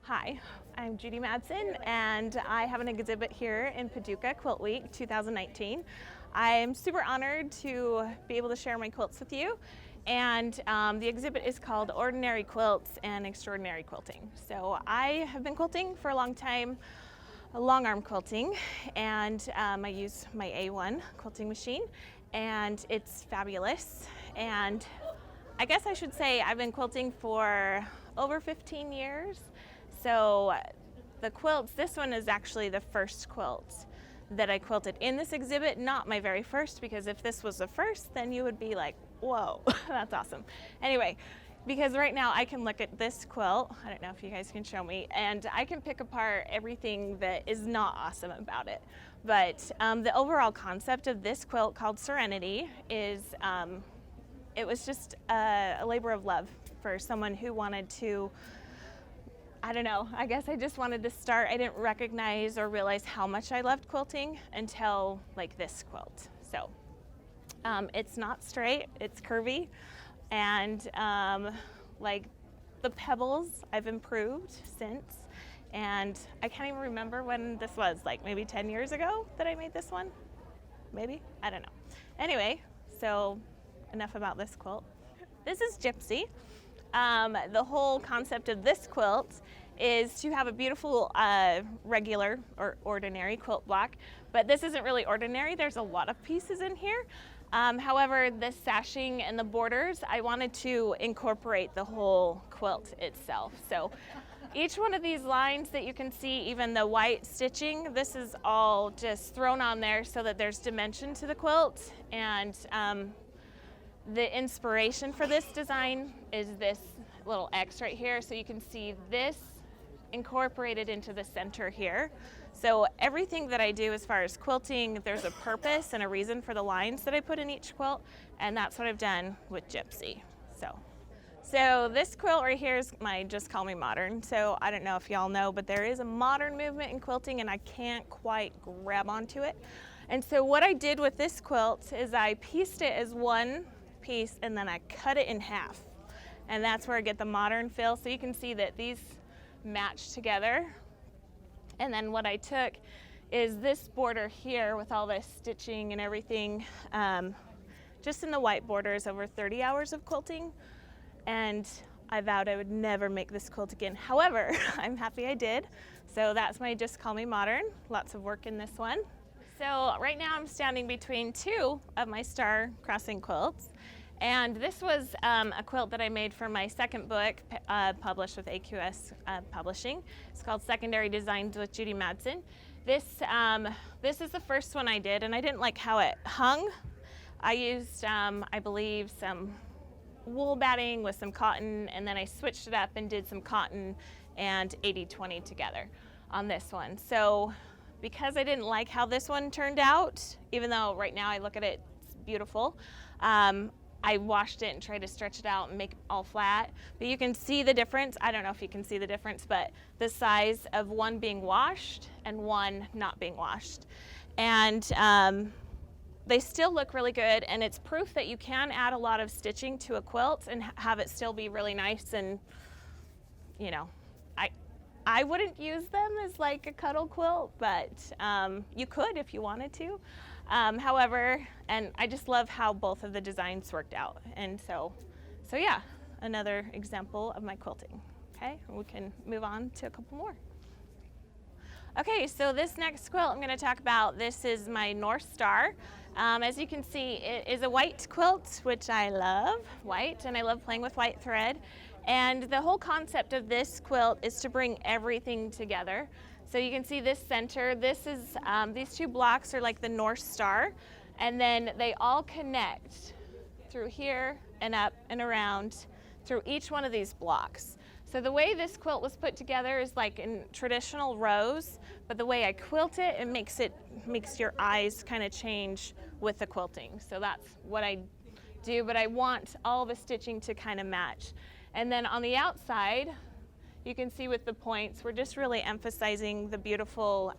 Hi, I'm Judi Madsen, and I have an exhibit here in Paducah Quilt Week 2019. I'm super honored to be able to share my quilts with you, and the exhibit is called Ordinary Quilts and Extraordinary Quilting. So I have been quilting for a long time, long arm quilting, and I use my A1 quilting machine, and it's fabulous. And I guess I should say I've been quilting for over 15 years. So the quilts, this one is actually the first quilt that I quilted in this exhibit, not my very first, because if this was the first, then you would be like, whoa, that's awesome. Anyway, because right now I can look at this quilt, I don't know if you guys can show me, and I can pick apart everything that is not awesome about it. But the overall concept of this quilt, called Serenity, is it was just a labor of love for someone who wanted to, I don't know, I guess I just wanted to start. I didn't recognize or realize how much I loved quilting until like this quilt. So it's not straight, it's curvy, and like the pebbles I've improved since. And I can't even remember when this was, like maybe 10 years ago that I made this one? Maybe? I don't know. Anyway, so enough about this quilt. This is Gypsy. The whole concept of this quilt is to have a beautiful regular or ordinary quilt block, but this isn't really ordinary. There's a lot of pieces in here. However, the sashing and the borders, I wanted to incorporate the whole quilt itself. So each one of these lines that you can see, even the white stitching, this is all just thrown on there so that there's dimension to the quilt. And the inspiration for this design is this little X right here. So you can see this incorporated into the center here. So everything that I do as far as quilting, there's a purpose and a reason for the lines that I put in each quilt, and that's what I've done with Gypsy. So this quilt right here is my Just Call Me Modern. So I don't know if y'all know, but there is a modern movement in quilting and I can't quite grab onto it. And so what I did with this quilt is I pieced it as one piece and then I cut it in half. And that's where I get the modern feel. So you can see that these match together. And then what I took is this border here with all this stitching and everything, just in the white borders, over 30 hours of quilting. And I vowed I would never make this quilt again. However, I'm happy I did. So that's my Just Call Me Modern. Lots of work in this one. So right now I'm standing between two of my Star Crossing quilts. And this was a quilt that I made for my second book, published with AQS Publishing. It's called Secondary Designs with Judi Madsen. This is the first one I did, and I didn't like how it hung. I used, I believe, some wool batting with some cotton, and then I switched it up and did some cotton and 80-20 together on this one. So because I didn't like how this one turned out, even though right now I look at it, it's beautiful, I washed it and tried to stretch it out and make it all flat. But you can see the difference. I don't know if you can see the difference, but the size of one being washed and one not being washed. And they still look really good, and it's proof that you can add a lot of stitching to a quilt and have it still be really nice. And you know, I wouldn't use them as like a cuddle quilt, but you could if you wanted to. However, and I just love how both of the designs worked out. And so yeah, another example of my quilting. Okay, we can move on to a couple more. Okay, so this next quilt I'm going to talk about, this is my North Star. As you can see, it is a white quilt, which I love, white, and I love playing with white thread. And the whole concept of this quilt is to bring everything together. So you can see this center, this is, these two blocks are like the North Star, and then they all connect through here and up and around through each one of these blocks. So the way this quilt was put together is like in traditional rows, but the way I quilt it, it makes your eyes kind of change with the quilting. So that's what I do, but I want all the stitching to kind of match. And then on the outside, you can see with the points, we're just really emphasizing the beautiful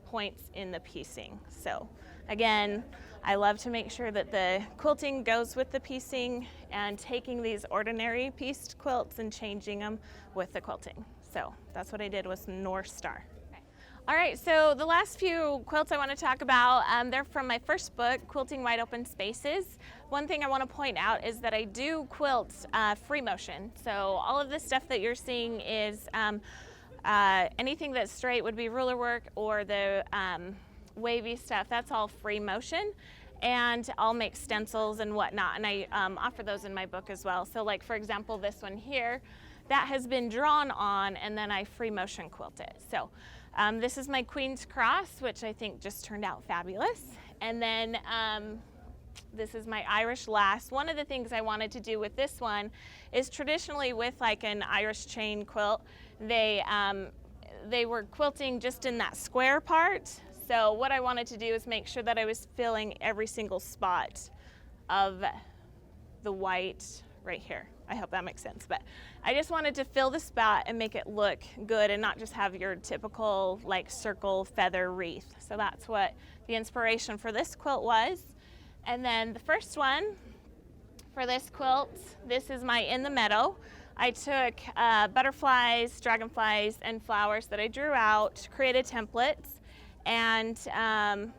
points in the piecing. So again, I love to make sure that the quilting goes with the piecing and taking these ordinary pieced quilts and changing them with the quilting. So that's what I did, was North Star. All right, so the last few quilts I want to talk about, they're from my first book, Quilting Wide Open Spaces. One thing I want to point out is that I do quilt free motion. So all of this stuff that you're seeing is anything that's straight would be ruler work, or the wavy stuff, that's all free motion. And I'll make stencils and whatnot, and I offer those in my book as well. So like, for example, this one here, that has been drawn on, and then I free motion quilt it. So this is my Queen's Cross, which I think just turned out fabulous. And then this is my Irish Lass. One of the things I wanted to do with this one is, traditionally with like an Irish chain quilt, they were quilting just in that square part. So what I wanted to do is make sure that I was filling every single spot of the white right here. I hope that makes sense, but I just wanted to fill the spot and make it look good and not just have your typical like circle feather wreath. So that's what the inspiration for this quilt was. And then the first one for this quilt, this is my In the Meadow. I took butterflies, dragonflies, and flowers that I drew out, created templates, and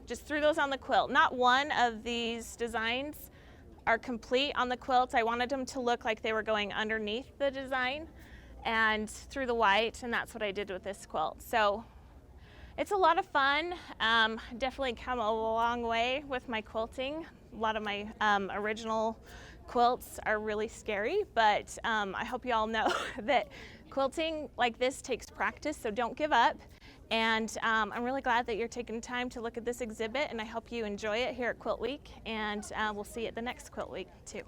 just threw those on the quilt. Not one of these designs are complete on the quilt. I wanted them to look like they were going underneath the design and through the white, and that's what I did with this quilt. So it's a lot of fun. Definitely come a long way with my quilting. A lot of my original quilts are really scary, but I hope you all know that quilting like this takes practice, so don't give up. And I'm really glad that you're taking time to look at this exhibit, and I hope you enjoy it here at Quilt Week, and we'll see you at the next Quilt Week too.